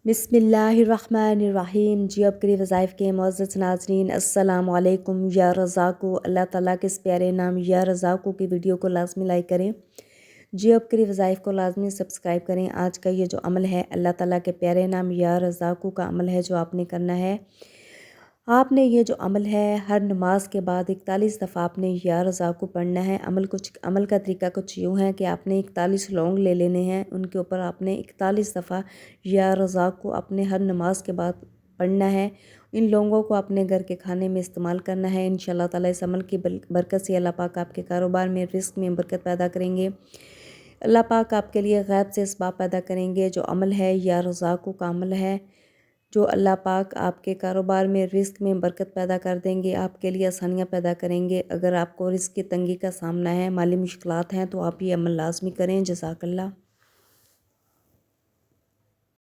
बिस्मिल्लाहिर्रहमानिर्रहीम। जी अब करी वज़ाइफ़ के मुअज़्ज़ज़ नाज़रीन, अस्सलामु अलैकुम। या रज़ाक़ु, अल्लाह ताला के इस प्यारे नाम या रज़ाक़ु की वीडियो को लाज़मी लाइक करें। जी अब करी वज़ाइफ़ को लाज़मी सब्सक्राइब करें। आज का ये जो अमल है अल्लाह ताला के प्यारे नाम या रज़ाक़ु का अमल है जो आपने करना है। आपने ये जो अमल है हर नमाज के बाद 41 दफ़ा आपने या रज़ाक़ु पढ़ना है। अमल का तरीका कुछ यूँ है कि आपने 41 लौंग ले लेने हैं, उनके ऊपर आपने 41 दफ़ा या रज़ाक़ु अपने हर नमाज के बाद पढ़ना है। इन लौंगों को अपने घर के खाने में इस्तेमाल करना है। इंशाअल्लाह ताला इस अमल की बरकत से अल्लाह पाक आपके कारोबार में, रिज़्क़ में बरकत पैदा करेंगे। अल्लाह पाक आपके लिए गैब से इसबाब पैदा करेंगे। जो अमल है या रज़ाक़ु का अमल है, जो अल्लाह पाक आपके कारोबार में, रिज़्क़ में बरकत पैदा कर देंगे, आपके लिए आसानियाँ पैदा करेंगे। अगर आपको रिज़्क़ की तंगी का सामना है, माली मुश्किलात हैं, तो आप ये अमल लाज़मी करें। जज़ाकल्लाह।